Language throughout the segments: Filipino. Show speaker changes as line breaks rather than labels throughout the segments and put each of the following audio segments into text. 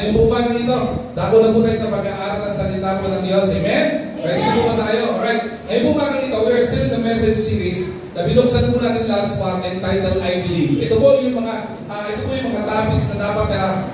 ngayong umagang ito, dako na po tayo sa pag-aaral ng salita po ng Diyos. Amen? Ready na po ba tayo? Alright. Ngayong umagang ito, we are still in the message series na binuksan po natin last month entitled I Believe. Ito po yung mga topics na dapat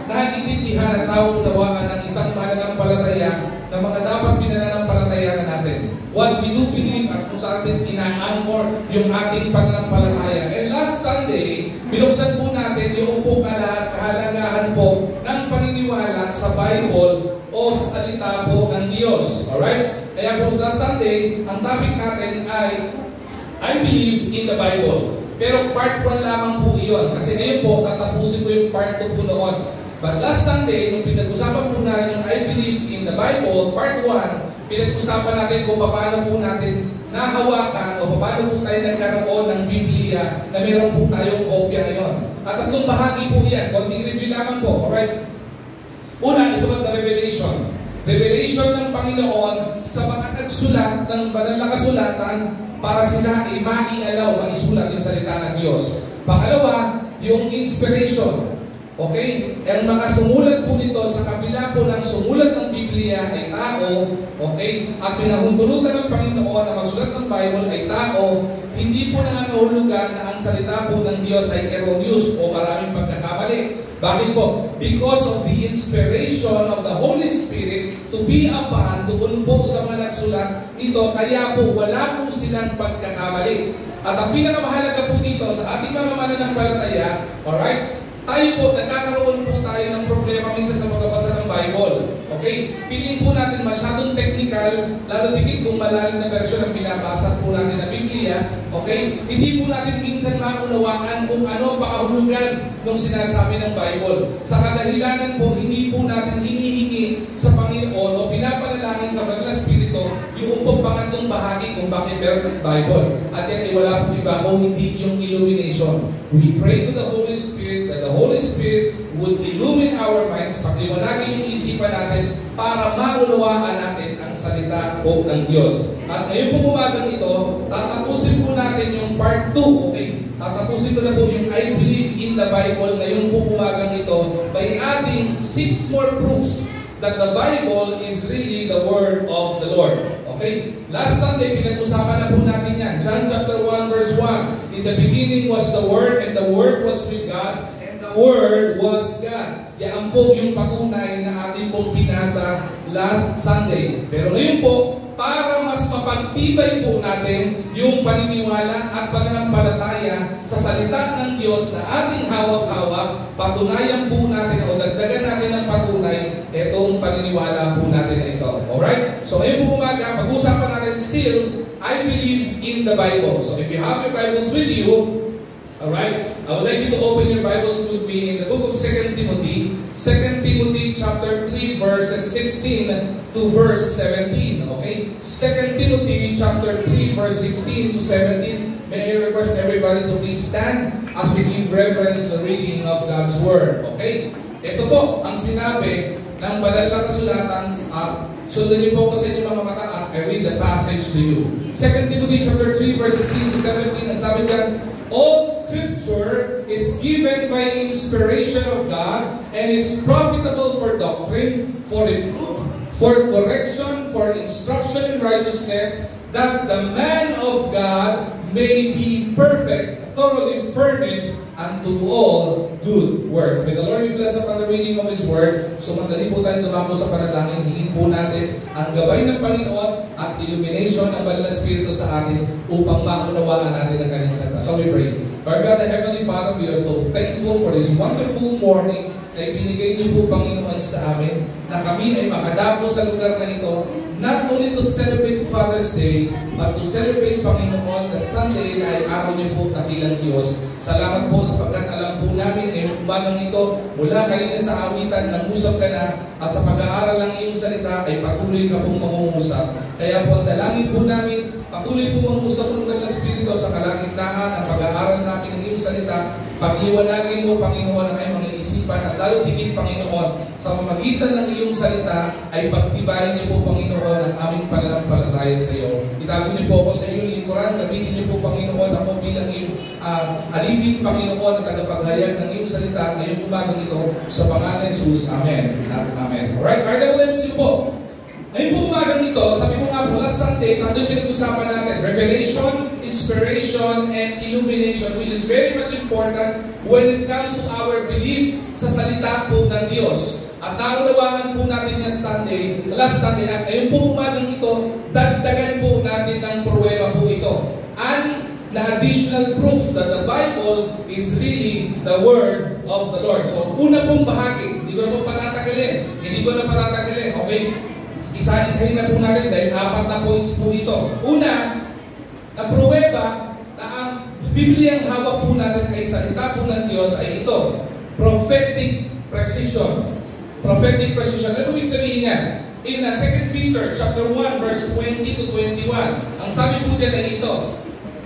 naiintindihan at nauunawaan ng isang mananampalataya na mga dapat pinananampalatayanan natin. What we do believe at kung saan atin ina-anchor yung ating pananampalataya. And last Sunday, binuksan po natin yung po kahalagahan po ng paniniwala sa Bible o sa salita po ng Diyos. Alright? Kaya po last Sunday, ang topic natin ay I believe in the Bible. Pero part 1 lamang po iyon. Kasi ngayon po, tatapusin ko yung part 2 po noon. But last Sunday, nung pinag-usapan po natin yung I believe in the Bible, part 1, pinag-usapan natin kung paano po natin nahawakan o paano po tayo nagkaroon ng Biblia na meron po tayong kopya ngayon. At tatlong bahagi po yan. Konting review lamang po. Alright? Una, is about the revelation. Revelation ng Panginoon sa mga nagsulat ng banal na kasulatan para sila ay maialaw, maisulat yung salita ng Diyos. Pangalawa, yung inspiration. Okay? Ang mga sumulat po nito sa kabila po ng sumulat ng Biblia ay tao, okay? At pinahundulutan ng Panginoon na magsulat ng Bible ay tao, hindi po nangangahulugan na ang salita po ng Diyos ay erroneous o maraming pagkakamali. Bakit po? Because of the inspiration of the Holy Spirit to be upon doon po sa mga nagsulat nito, kaya po wala po silang pagkakamali. At ang pinakamahalaga po dito sa ating mga mananampalataya, alright? Tayo po, nagkakaroon po tayo ng problema minsan sa pagbabasa ng Bible. Okay? Feeling po natin masyadong technical, lalo tigit kung malalim na version ang binabasa po natin ng Biblia. Okay? Hindi po natin minsan maunawaan kung ano pakahulugan ng sinasabi ng Bible. Sa kadahilanan po, hindi po natin hinihingi sa Panginoon o pinapanalangin sa Banal na Espiritu yung pangatlong bahagi kung bakit meron ng Bible. At yan ay wala pong iba kung hindi yung illumination. We pray to the Holy Spirit that the Holy Spirit would illumine our minds, pagliwanagin yung isipan natin para maunawaan natin ang salita po ng Diyos. At ngayon po umagang ito, tatapusin po natin yung part 2, okay? Tatapusin ko na po yung I believe in the Bible ngayon po umagang ito by adding 6 more proofs that the Bible is really the Word of the Lord. Okay? Last Sunday, pinag-usapan na po natin yan. John chapter 1 verse 1. In the beginning was the Word, and the Word was with God, and the Word was God. Yan po yung patunay na ating pong pinasa last Sunday. Pero ngayon po, para mas mapagtibay po natin yung paniniwala at pananampalataya sa salita ng Diyos na ating hawak-hawak, patunayan po natin o dagdagan natin ng patunay itong paniniwala po natin na ito. Alright? So ngayon po umaga, pag-usapan natin still, I believe in the Bible. So if you have your Bibles with you, alright, I would like you to open your Bibles with me in the book of 2 Timothy. 2 Timothy chapter 3 verses 16 to verse 17. Okay? 2 Timothy chapter 3 verse 16 to 17. May I request everybody to please stand as we give reference to the reading of God's Word. Okay? Ito po ang sinabi ng banal na kasulatan. Sundan niyo po ko sa inyong mga mata at I read the passage to you. 2 Timothy chapter 3 verse 16 to 17. Ang sabi dyan, all Scripture is given by inspiration of God and is profitable for doctrine, for reproof, for correction, for instruction in righteousness, that the man of God may be perfect, thoroughly furnished unto all good works. May the Lord be blessed upon the reading of His Word. So mandali po tayo tumako sa panalangin. Hingin po natin ang gabay ng Panginoon at illumination ng Banal na Espiritu sa atin upang maunawaan natin ang kanyang salita. So we pray. Lord God, the Heavenly Father, we are so thankful for this wonderful morning na ibinigay niyo po, Panginoon, sa amin na kami ay makadapo sa lugar na ito, not only to celebrate Father's Day, but to celebrate, Panginoon, the Sunday na ay araw niyo po dakilang Diyos. Salamat po sapagkat alam po namin ngayong umagang ito, mula kanina sa awitan, nangusap ka na, at sa pag-aaral ng iyong salita ay patuloy ka pong mangungusap. Kaya po, dalangin po namin, patuloy po mangusap ng Banal na Espiritu sa kalagitnaan ng pag-aaral namin ng iyong salita. Pagliwanagin mo, Panginoon, ang ay mga isip kaisipan at lalo tigit, Panginoon, sa pamamagitan ng iyong salita ay pagtibayin niyo po, Panginoon, ang aming pananampalataya sa iyo. Itago niyo po ako sa iyong lingkuran. Gamitin niyo po, Panginoon, ako bilang iyong alipin, Panginoon, at tagapaghayag ng iyong salita ngayong umagang ito sa pangalan ni Jesus. Amen. Amen. Alright, RWMC po. Ngayon po umagang ito, sabi ko nga po, last Sunday, tatlo yung pinag-usapan natin, revelation, inspiration, and illumination, which is very much important when it comes to our belief sa salita po ng Diyos. At naunawaan po natin na last Sunday, at ngayon po umagang ito, dagdagan po natin ng pruweba po ito. And the additional proofs that the Bible is really the Word of the Lord. So, una pong bahagi, hindi ko na po patatagalin, okay? Isa-isahin na po natin dahil 4 na points po ito. Una, na pruweba na ang Bibliang hawak po natin ay salita po ng Diyos ay ito. Prophetic precision. Prophetic precision. Ano ibig sabihin yan? In 2 Peter chapter 1 verse 20 to 21, ang sabi po din ay ito.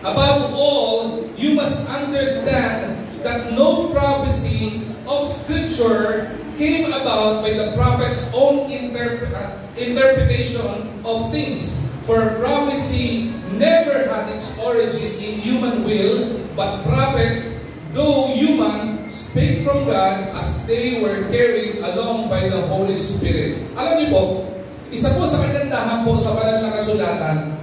Above all, you must understand that no prophecy of Scripture came about by the prophet's own interpretation of things. For prophecy never had its origin in human will, but prophets, though human, spake from God as they were carried along by the Holy Spirit. Alam niyo po, isa po sa kagandahan po sa banal na kasulatan,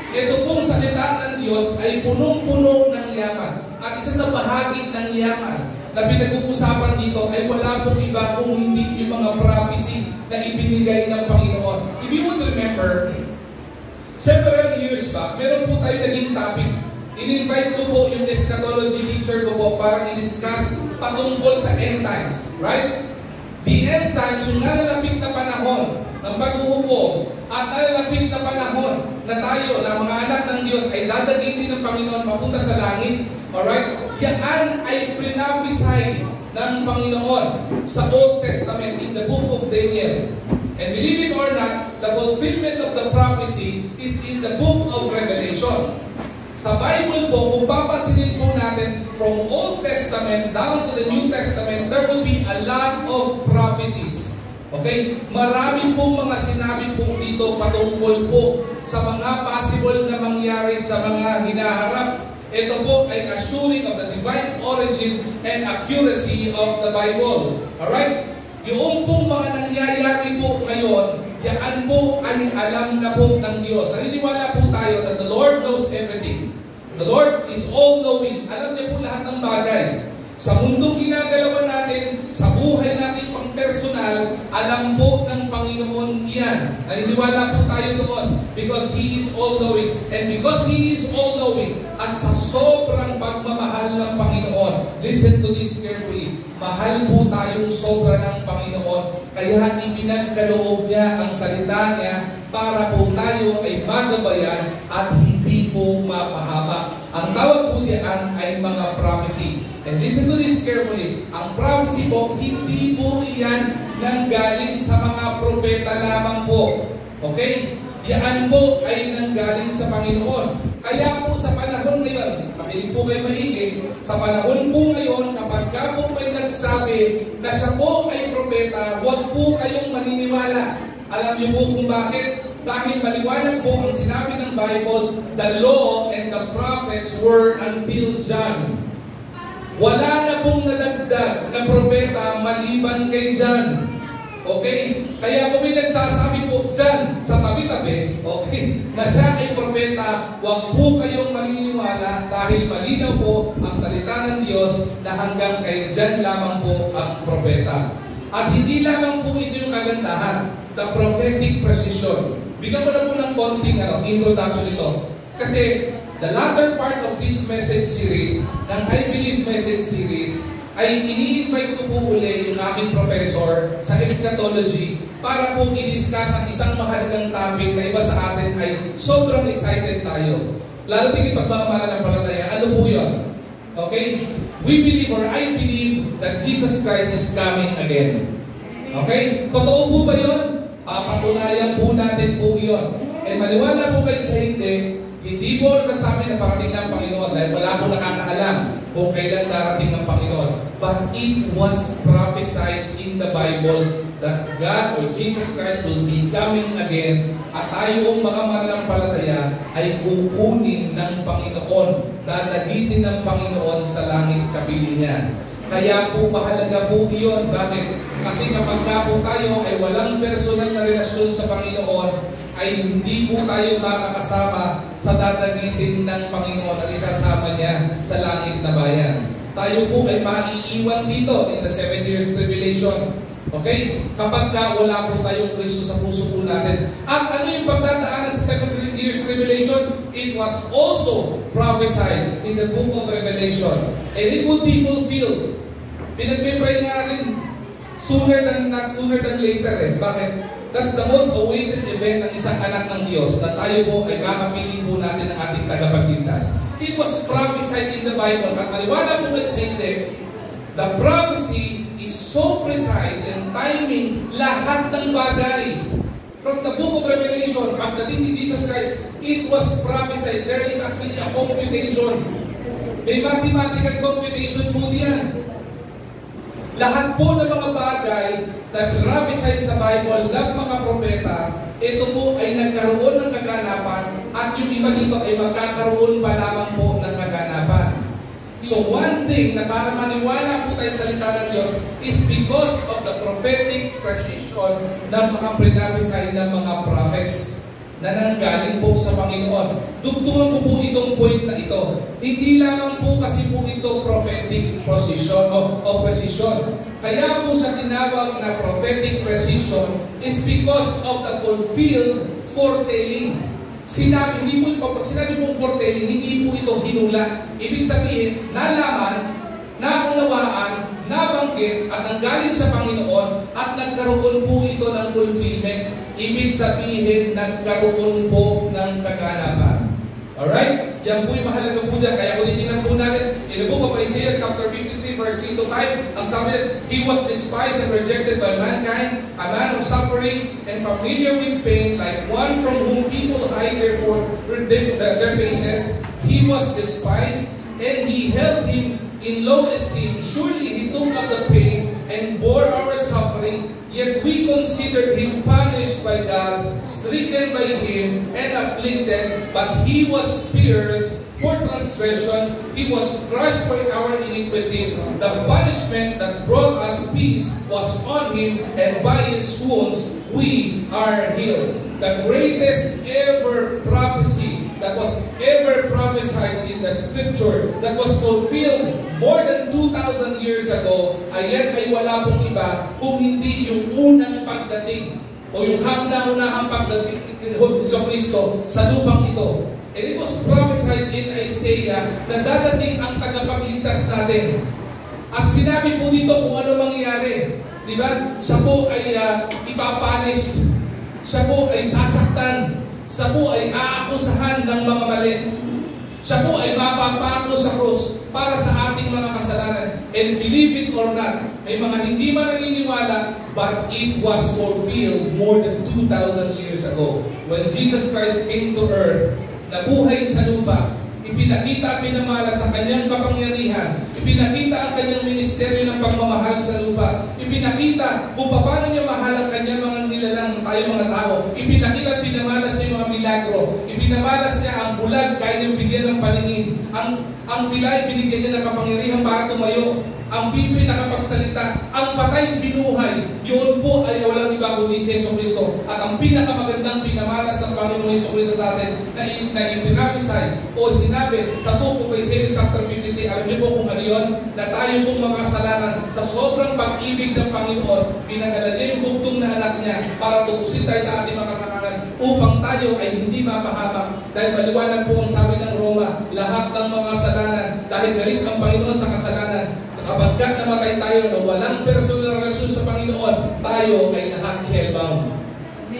ito pong salita ng Diyos ay punong-puno ng yaman. At isa sa bahagi ng yaman na pinag-uusapan dito ay wala pong iba kung hindi yung mga prophecy na ibinigay ng Panginoon. If you would remember, several years back, meron po tayo naging topic. In-invite ko po yung eschatology teacher ko po para i-discuss patungkol sa end times. Right? The end times, yung nalalapit na panahon ng pag-uupo at nalalapit na panahon na tayo, na mga anak ng Diyos ay dadagitin ng Panginoon papunta sa langit. Alright? Yan ay prinaphisay ng Panginoon sa Old Testament in the book of Daniel. And believe it or not, the fulfillment of the prophecy is in the book of Revelation. Sa Bible po, kung papasilin po natin from Old Testament down to the New Testament, there will be a lot of prophecies. Okay? Marami pong mga sinabi po dito patungkol po sa mga possible na mangyari sa mga hinaharap. Ito po ay assuring of the divine origin and accuracy of the Bible. Alright? Yung pong mga nangyayari po ngayon, yan po ay alam na po ng Diyos. Naniniwala po tayo that the Lord knows everything. The Lord is all-knowing. Alam niya po lahat ng bagay. Sa mundong ginagalawan natin, sa buhay natin pang personal, alam po ng Panginoon yan. Naniniwala po tayo doon because He is all-knowing. And because He is all-knowing, at sa sobrang pagmamahal ng Panginoon, listen to this carefully, mahal po tayong sobra ng Panginoon, kaya ipinagkaloob niya ang salita niya para po tayo ay magabayan at hindi po mapahama. Ang tawag po diyan ay mga prophecy. And listen to this carefully. Ang prophecy po, hindi po iyan nanggaling sa mga propeta lamang po. Okay? Yan po ay nanggaling sa Panginoon. Kaya po sa panahon ngayon, makinig po kayo maigi, sa panahon po ngayon, kapag ka po may nagsabi na siya po ay propeta, huwag po kayong maniniwala. Alam niyo po kung bakit? Dahil maliwanag po ang sinabi ng Bible, the law and the prophets were until John. Wala na pong nadagdag na propeta maliban kay John. Okay? Kaya kung may nagsasabi po dyan sa tabi-tabi, okay, na siya ay propeta, huwag po kayong maniniwala dahil malinaw po ang salita ng Diyos na hanggang kay John lamang po ang propeta. At hindi lamang po ito yung kagandahan, the prophetic precision. Bigyan ko na po ng konting introduction ito. Kasi the latter part of this message series, ng I Believe message series, ay ini-invite ko po uli yung aking professor sa eschatology para po i-discuss ang isang mahalagang topic na iba sa atin ay sobrang excited tayo. Lalo tingin pagmamahal ng palataya. Ano po yun? Okay? We believe or I believe that Jesus Christ is coming again. Okay? Totoo po ba yun? Papatunayan po natin po yun. And maliwala po kayo sa hindi, Hindi po nagsasabi na parating ng Panginoon dahil wala po nakakaalam kung kailan darating ang Panginoon. But it was prophesied in the Bible that God or Jesus Christ will be coming again at tayong mga mananampalataya ay kukunin ng Panginoon, dadagitin ng Panginoon sa langit kapilingan. Kaya po mahalaga po iyon. Bakit? Kasi kapag po tayo ay walang personal na relasyon sa Panginoon, ay hindi po tayo makakasama sa dadagitin ng Panginoon at isasama niya sa langit na bayan. Tayo po ay maiiwan dito in the 7 years tribulation. Okay? Kapag wala po tayong Kristo sa puso po natin. At ano yung pagdadaanan sa 7 years tribulation? It was also prophesied in the book of Revelation. And it would be fulfilled. Pinagpipray nga natin sooner than later eh. Bakit? That's the most awaited event ng isang anak ng Diyos na tayo po ay makapiling po natin ang ating tagapagligtas. It was prophesied in the Bible. At maliwanag po sa hindi, the prophecy is so precise and timing lahat ng bagay. From the book of Revelation, pagdating ni Jesus Christ, it was prophesied. There is actually a computation. May mathematical computation po diyan. Lahat po ng mga bagay na prophesied sa Bible ng mga propeta, ito po ay nagkaroon ng kaganapan at yung iba dito ay magkakaroon pa lamang po ng kaganapan. So one thing na para maniwala po tayo sa salita ng Diyos is because of the prophetic precision ng mga prophesied ng mga prophets na nanggaling po sa Panginoon. Dugtungan ko po itong point na ito. Hindi lamang po kasi po ito prophetic precision o precision. Kaya po sa tinawag na prophetic precision is because of the fulfilled foretelling. Pag sinabi pong foretelling, hindi po ito hinula. Ibig sabihin, nalaman, naunawaan, nabanggit at nanggaling sa Panginoon at nagkaroon po ito ng fulfillment. Ibig sabihin, nagkaroon po ng kaganapan. Alright? Yan po yung mahalaga po dyan. Kaya kung titignan po natin, in the book of Isaiah chapter 53 verse 3 to 5, ang sabi natin, He was despised and rejected by mankind, a man of suffering and familiar with pain, like one from whom people hide their faces. He was despised and He held Him in low esteem. Surely He took up the pain and bore our suffering, yet we considered Him punished by God, stricken by Him, and afflicted. But He was pierced for transgression, He was crushed for our iniquities. The punishment that brought us peace was on Him, and by His wounds we are healed. The greatest ever prophecy that was ever prophesied in the scripture that was fulfilled more than 2,000 years ago, ayan ay wala pong iba kung hindi yung unang pagdating o yung kauna-unahang pagdating ni Kristo sa lupang ito. And it was prophesied in Isaiah na dadating ang tagapagligtas natin. At sinabi po dito kung ano mangyayari. Diba? Siya po ay ipapunish. Siya po ay sasaktan. Siya po ay aakusahan ng mga mali. Siya po ay mapapako sa krus para sa ating mga kasalanan. And believe it or not, may mga hindi man naniniwala, but it was fulfilled more than 2,000 years ago. When Jesus Christ came to earth, nabuhay sa lupa, ipinakita at pinamala sa kanyang kapangyarihan, ipinakita ang kanyang ministeryo ng pagmamahal sa lupa, ipinakita kung paano niya mahal ang kanyang mga nilalang tayo mga tao, ipinakita at pinamalas niya mga milagro, ipinamalas niya ang bulag, kaya niyang bigyan ng paningin, ang pilay binigyan niya ng kapangyarihan para tumayo, ang bibig nakapagsalita, ang patay binuhay, yun po ay walang iba kundi si Yesu Cristo. At ang pinakamagandang pinamalas ng Panginoon Yesu Cristo sa atin na ipinaphesy o sinabi sa book of Isaiah chapter 53, alam niyo po kung ano yun, na tayo pong mga kasalanan sa sobrang pag-ibig ng Panginoon, pinadala niya yung bugtong na anak niya para tubusin tayo sa ating mga kasalanan upang tayo ay hindi mapahamak. Dahil maliwanag po ang sabi ng Roma, lahat ng mga kasalanan, dahil galit ang Panginoon sa kasalanan, kapag namatay tayo na walang personal relasyon sa Panginoon, tayo ay lahat hellbound.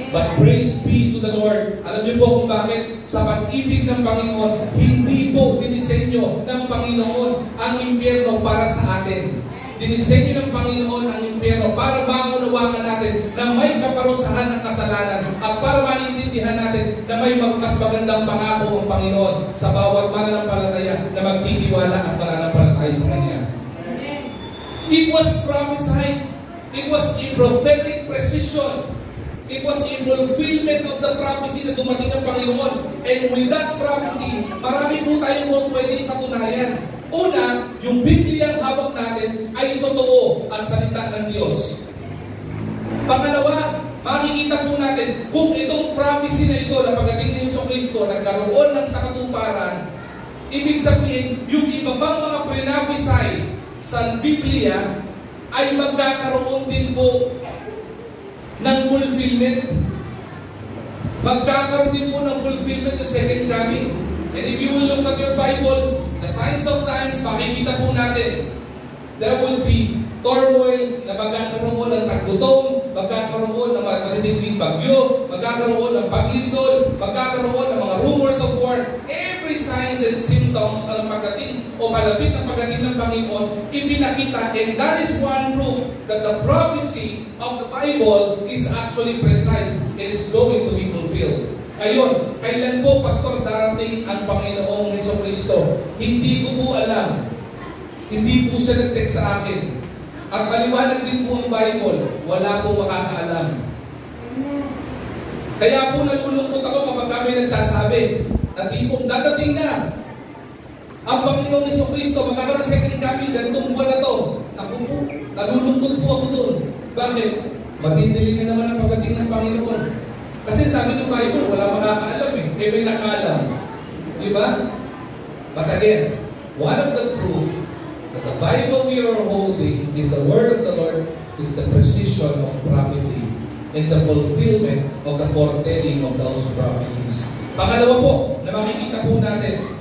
But praise be to the Lord. Alam niyo po kung bakit? Sa pag-ibig ng Panginoon, hindi po dinisenyo ng Panginoon ang impyerno para sa atin. dinisenyo ng Panginoon ang impyerno para maunawaan natin na may kaparusahan ng kasalanan at para maintindihan natin na may mas magandang pangako ang Panginoon sa bawat mananampalataya na magtitiwala at mananampalataya sa Kanya. It was prophesied. It was a prophetic precision. It was a fulfillment of the prophecy na dumating ang Panginoon. And with that prophecy, marami po tayong pwedeng patunayan. Una, yung Biblia ang hawak natin ay totoo at salita ng Diyos. Pangalawa, makikita po natin kung itong prophecy na ito na pagdating ni Jesucristo nagkaroon ng sakatuparan, ibig sabihin, yung iba pang mga pre-prophesy sa Biblia ay magkakaroon din po ng fulfillment. Magkakaroon din po ng fulfillment yung second coming. And if you will look at your Bible, the signs of times, makikita po natin, there will be turmoil na magkakaroon ng taggutom, magkakaroon ng matitinding bagyo, magkakaroon ng paglindol, magkakaroon ng mga rumors of war. Every signs and symptoms ng pagdating o malapit ng pagdating ng Panginoon, ipinakita. And that is one proof that the prophecy of the Bible is actually precise and is going to be fulfilled. Ayun, kailan po, Pastor, darating ang Panginoong Jesucristo? Hindi ko po alam. Hindi po siya nag-text sa akin. At maliwanag din po ang Bible, wala po makakaalam. Kaya po nalulungkot ako kapag kami nagsasabi na tipong dadating na ang Panginoong Jesucristo, magkakaroon sa second coming, ganitong buwan na to. Ako po, nalulungkot po ako doon. Bakit? Madidiling na naman ang pagdating ng Panginoon. Kasi sabi ng Bible, wala makakaalam eh. May nakaalam. Diba? But again, one of the proof that the Bible we are holding is the Word of the Lord, is the precision of prophecy and the fulfillment of the foretelling of those prophecies. Pangalawa po, na makikita po natin,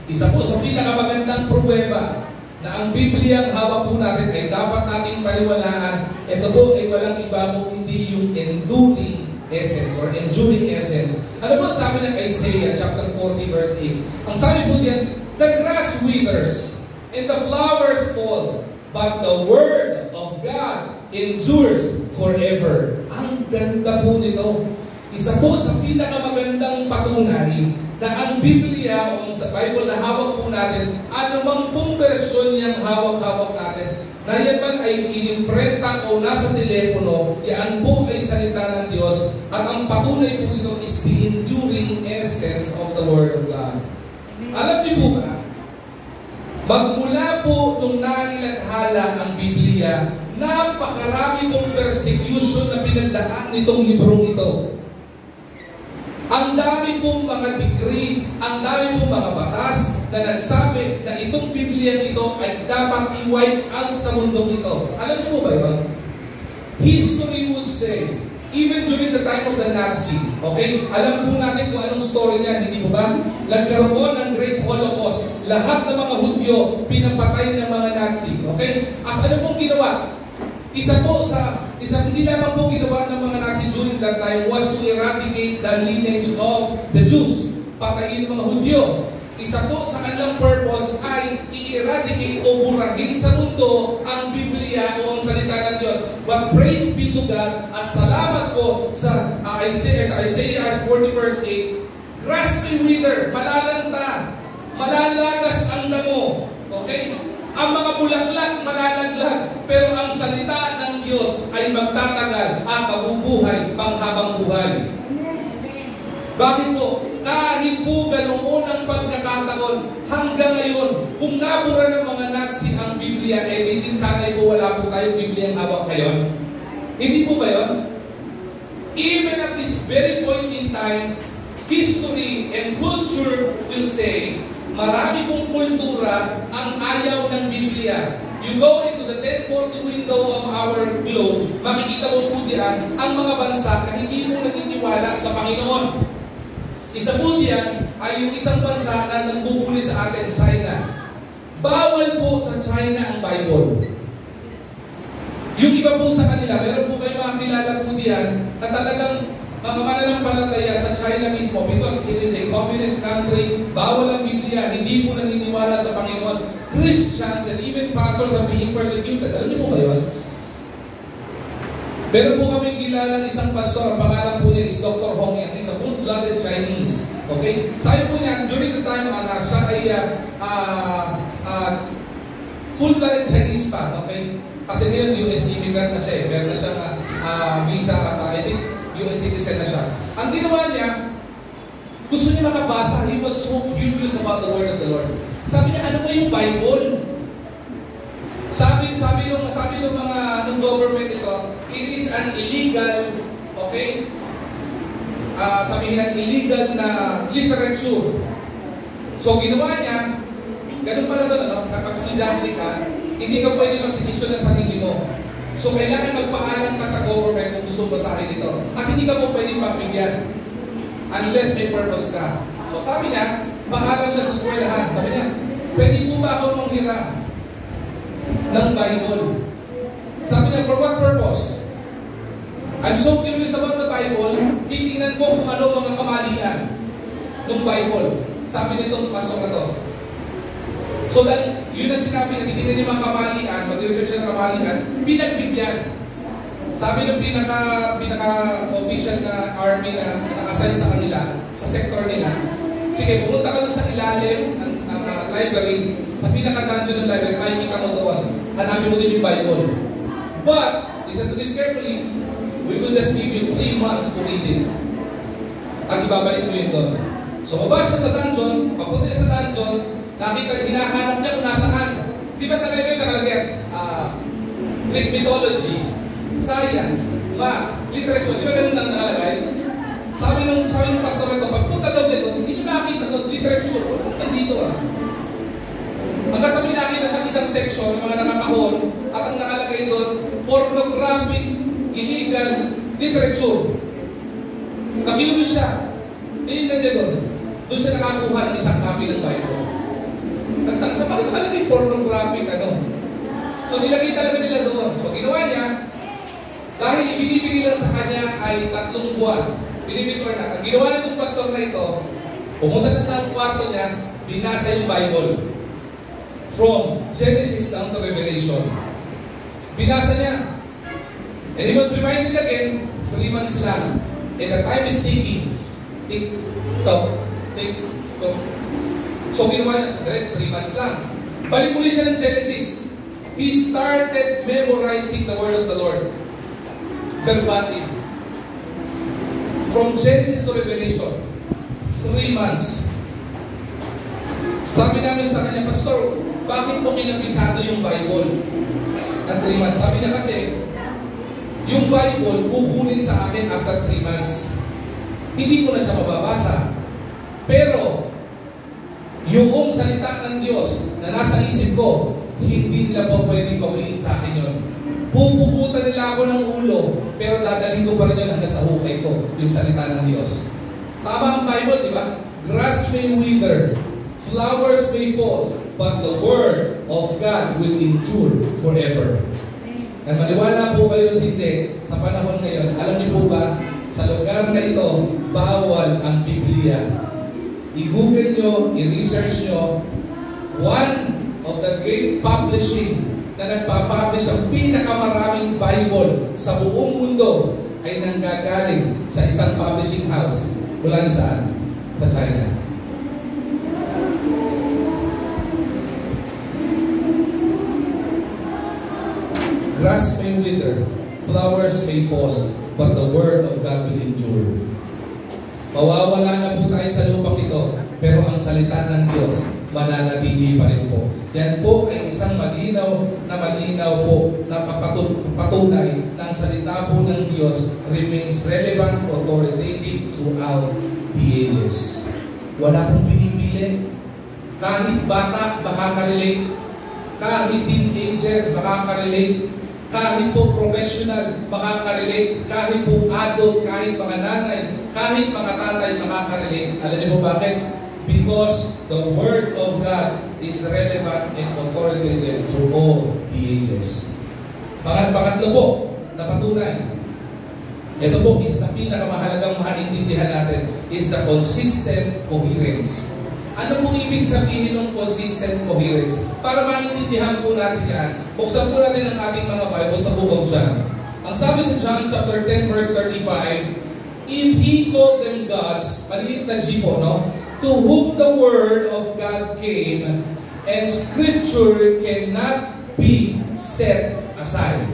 isa po sa pinakamagandang pruweba na ang Biblia ang hawak po natin ay dapat nating paniwalaan. Ito po ay walang iba kung hindi yung enduring essence or enduring essence. Ano po sabi ng Isaiah chapter 40 verse 8? Ang sabi po diyan, the grass withers and the flowers fall, but the word of God endures forever. Ang ganda po nito. Isa po sa pinakamagandang patunay na ang Biblia o sa Bible na hawak po natin, anumang pong versyon niyang hawak-hawak natin, na yan man ay inimprenta o nasa telepono, yan po ay salita ng Diyos. At ang patunay po nito is the enduring essence of the Word of God. Alam niyo po ba, magmula po nung nailathala ang Biblia, napakarami pong persecution na pinagdaan nitong librong ito. Ang dami pong mga decree, ang dami pong mga batas na nagsabi na itong Biblia ito ay dapat i-wipe out sa mundong ito. Alam niyo po ba yun? History would say, even during the time of the Nazi, okay? Alam po natin kung anong story niya, hindi po ba? Nagkaroon ng Great Holocaust. Lahat ng mga Hudyo pinapatay ng mga Nazi, okay? As ano pong ginawa? Hindi lamang po ginawa ng mga Nazi during that time was to eradicate the lineage of the Jews. Patayin mga Hudyo. Isa po sa kanilang purpose ay i-eradicate o burahin sa mundo ang Biblia o ang salita ng Diyos. But praise be to God at salamat po sa Isaiah 40 verse 8. Grass may wither, malalanta, malalagas ang damo. Okay? Ang mga bulaklak malalaglag, pero ang salita ng Diyos ay magtatagal at mabubuhay panghabang buhay. Bakit po? Kahit po ganoon ang pagkakataon, hanggang ngayon, kung nabura ng mga Nazi ang Biblia, di sinsanay po wala po tayong Biblia ang hawak ngayon. Hindi po ba yun? Even at this very point in time, history and culture will say, marami pong kultura ang ayaw ng Biblia. You go into the 1040 window of our globe, makikita mo po diyan ang mga bansa na hindi mo naniniwala sa Panginoon. Isa po diyan ay yung isang bansa na nagbubuli sa atin, China. Bawal po sa China ang Bible. Yung iba po sa kanila, meron po kayo makakilala po diyan na talagang mga mananampalataya sa China mismo, because it is a communist country, bawal ang Biblia, hindi po naniniwala sa Panginoon. Christians and even pastors are being persecuted. Alam niyo po ba yun? Meron po kami kilala ng isang pastor, ang pangalan po niya is Dr. Hong Yan. He's a full-blooded Chinese. Okay? Sabi po niya, during the time siya ay full-blooded Chinese pa. Okay? Kasi ngayon, US immigrant na siya. Meron na siyang visa at I think US citizen na siya. Ang ginawa niya, gusto niya makabasa. He was so curious about the word of the Lord. Sabi niya, ano ba yung Bible? Sabi ng mga government ito, it is an illegal, okay? Sabihin na illegal na literature. So ginawa niya, ganun pala doon, no? Kapag sinati ka, hindi ka pwede mag-desisyon na sarili mo. So kailangan magpaalam ka sa government kung gusto basahin ito. At hindi ka po pwede magbigyan unless may purpose ka. So sabi niya, paalam siya sa eskwelahan. Sabi niya, pwede po ba akong manghiram ng Bible? Sabi niya, for what purpose? I'm so curious about the Bible, titingnan ko kung ano mga kamalian ng Bible. Sabi nitong pastor na to. So dahil yun ang sinabi na titingnan niya mga kamalian, mag-research ng kamalian, pinagbigyan. Sabi ng pinaka-official na army na nakasign sa kanila, sa sector nila, sige, pumunta ka doon sa ilalim ng library, sa pinaka-dungeon ng library, makikita mo doon. Hanapin mo din yung Bible. But, listen to this carefully, we will just give you 3 months to read it. At ibabalik mo yun doon. So, mabasa siya sa dungeon, papunta niya sa dungeon, nakita, hinahanap niya kung nasaan. Di ba sa library nakalagay? Greek mythology, science, math, literature, di ba ganun lang nakalagay? Sabi ng pastor ito, pagpunta daw dito, hindi niyo makikita doon, literature, nandito Hanggang sa pinakita sa isang section ng mga nakakahon at ang nakalagay doon, pornographic, illegal literature. Nakiuwi siya. Tinignan niya doon. Doon siya nakakuha ng isang copy ng Bible. Nagtagsa, bakit nakalagay pornographic So nilagay talaga nila doon. So ginawa niya, dahil ibinibigay lang sa kanya ay 3 buwan. Believe it or not. Ang ginawa na itong pastor na ito, pumunta siya sa kwarto niya, binasa yung Bible. From Genesis down to Revelation. Binasa niya. And he was reminded again, 3 months lang. And the time is ticking. Tick, tock, tick, tock. So ginawa niya, 3 months lang. Balik ulit siya ng Genesis. He started memorizing the word of the Lord. Verbatim. From Genesis to Revelation. 3 months. Sabi namin sa kanya, Pastor, bakit po kinabisado yung Bible? At 3 months. Sabi niya kasi, yung Bible kukunin sa akin after 3 months. Hindi ko na siya mababasa. Pero, yung salita ng Diyos na nasa isip ko, hindi nila po pwedeng bawiin sa akin yun. Pupugutan nila ako ng ulo, pero dadalhin ko pa rin yun hanggang sa hukay ko, yung salita ng Diyos. Tama ang Bible, di ba? Grass may wither, flowers may fall, but the word of God will endure forever. At maniwala po kayo hindi, sa panahon ngayon, alam niyo po ba, sa lugar na ito, bawal ang Biblia. I-google nyo, i-research nyo, one of the great publishing na nagpapublish ang pinakamaraming Bible sa buong mundo ay nanggagaling sa isang publishing house. Mula saan? Sa China. Grass may wither, flowers may fall, but the word of God will endure. Mawawala na po tayo sa lupang ito, pero ang salita ng Diyos mananatili pa rin po. Yan po ay isang malinaw po na patunay na ang salita po ng Diyos remains relevant, authoritative throughout the ages. Wala pong pinipili. Kahit bata, makaka-relate. Kahit teenager, makaka-relate. Kahit po professional, makaka-relate. Kahit po adult, kahit mga nanay, kahit mga tatay, makaka-relate. Alam niyo po bakit? Because the Word of God is relevant and authoritative through all the ages. Pangatlo po, na patunay. Ito po, isa sa pinakamahalagang maintindihan natin is the consistent coherence. Ano pong ibig sabihin ng consistent coherence? Para maintindihan po natin yan, buksan po natin ang ating mga Bible sa Book of John. Ang sabi sa John chapter 10 verse 35, if He called them gods, maliit na G po, no? To whom the word of God came, and Scripture cannot be set aside.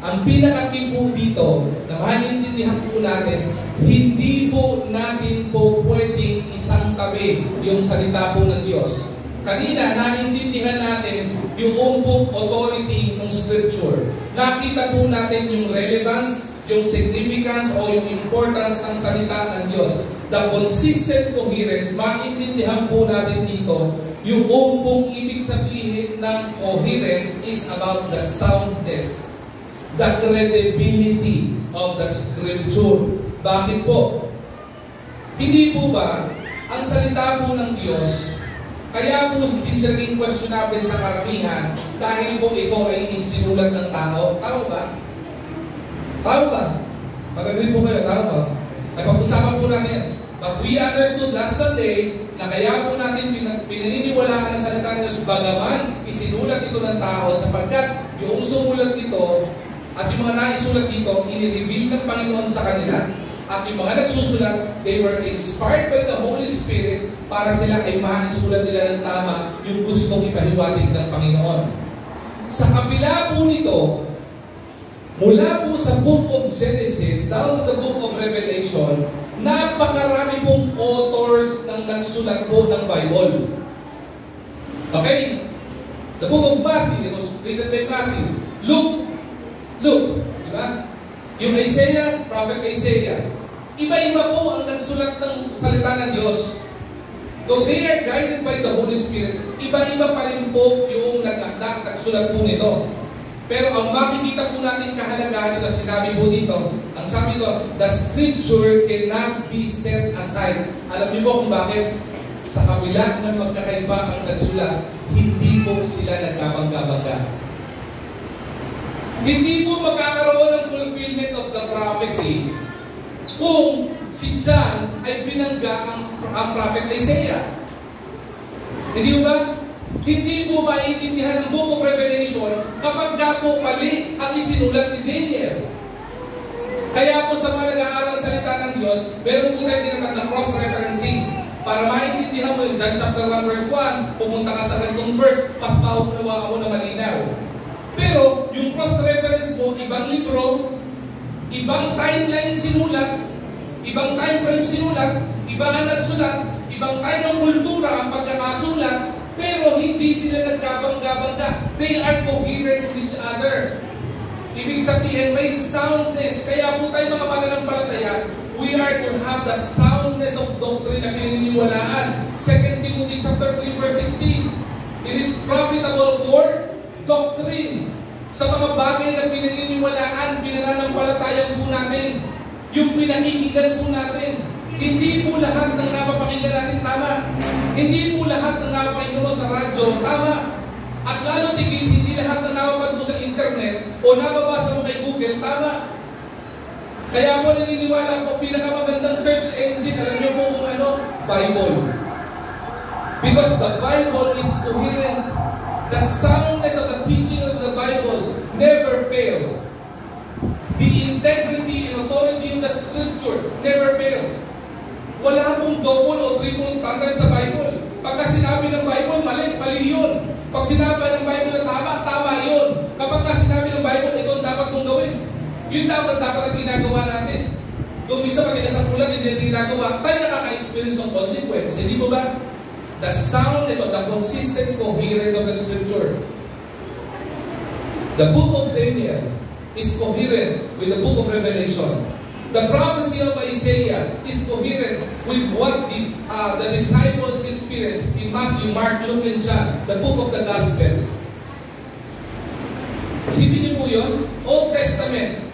Ang pinaka-key po dito, na maintindihan po natin, hindi po natin po pwedeng isang tabi yung salita po ng Diyos. Kanina, naintindihan natin yung pong authority ng Scripture. Nakita po natin yung relevance, yung significance, o yung importance ng salita ng Diyos. The consistent coherence, maintindihan po natin dito, yung pong ibig sabihin ng coherence is about the soundness, the credibility of the Scripture. Bakit po? Hindi po ba ang salita po ng Diyos, kaya po hindi siya naging questionable sa karamihan dahil po ito ay isinulat ng tao? Tao ba? Tao ba? Mag-agree po kayo, tao ba? Napag-usapan po natin. But we understood last Sunday na kaya po natin pinaniniwalaan ang salita ng Diyos bagaman isinulat ito ng tao sapagkat yung sumulat nito at yung mga naisulat dito, ini-reveal ng Panginoon sa kanila. At yung mga nagsusulat, they were inspired by the Holy Spirit para sila ay maisulat nila ng tama yung gustong ipahiwatig ng Panginoon. Sa kabila po nito, mula po sa Book of Genesis down to the Book of Revelation, napakarami pong authors ng nagsulat po ng Bible. Okay? The Book of Matthew, it was written by Matthew. Luke, di ba? Yung Isaiah, Prophet Isaiah. Iba-iba po ang nagsulat ng salita ng Diyos. Though they are guided by the Holy Spirit, iba-iba pa rin po yung nagsulat po nito. Pero ang makikita po natin kahalagahan dito, sinabi po dito, ang sabi ko, the Scripture cannot be set aside. Alam niyo po kung bakit? Sa kabila ng magkakaiba ang nagsulat, hindi po sila nagkabangga-bangga. Hindi po magkakaroon ng fulfillment of the prophecy kung si John ay binangga ang Prophet Isaiah. Hindi ba? Hindi po maiintindihan ng Book of Revelation kapag po pali ang isinulat ni Daniel. Kaya po sa mga nag-aaral ng salita ng Diyos, meron po tayo tinatag na cross-referencing. Para maintindihan mo yung John chapter 1 verse 1, pumunta ka sa ganitong verse, mas paunawa mo na malinaw. Pero yung cross-reference mo, ibang libro, ibang timeline sinulat, ibang time frame sinulat, iba ang nagsulat, ibang time ng kultura ang pagkakasulat, pero hindi sila nagkabangga-bangga. They are coherent with each other. Ibig sabihin, may soundness. Kaya po tayo mga mananampalataya, we are to have the soundness of doctrine na pinaniniwalaan. 2 Timothy chapter 3 verse 16. It is profitable for doctrine. Sa mga bagay na pinaniniwalaan, pinananampalatayan po natin, yung pinakikinggan po natin. Hindi po lahat ng napapakinggan natin tama. Hindi po lahat ng napapakinggan mo sa radyo tama. At lalo tigil, hindi lahat ng napapad mo sa internet o nababasa mo kay Google tama. Kaya po naniniwala po, pinakamagandang search engine, alam niyo po kung ano? Bible. Because the Bible is coherent. The soundness of the teaching of the Bible never fail. The integrity and authority of the Scripture never fails. Wala pong double o triple standard sa Bible. Pagka sinabi ng Bible, mali, mali yun. Pag sinabi ng Bible na tama, tama yun. Kapag sinabi ng Bible, ito ang dapat mong gawin. Yun dapat ang ginagawa natin. Kung minsan pag sa ulat, hindi ginagawa, tayo nakaka-experience ng consequence. Hindi mo ba? The soundness of the consistent coherence of the Scripture. The book of Daniel is coherent with the book of Revelation. The prophecy of Isaiah is coherent with what the disciples experienced in Matthew, Mark, Luke, and John, the book of the Gospel. Isipin niyo po yun? Old Testament.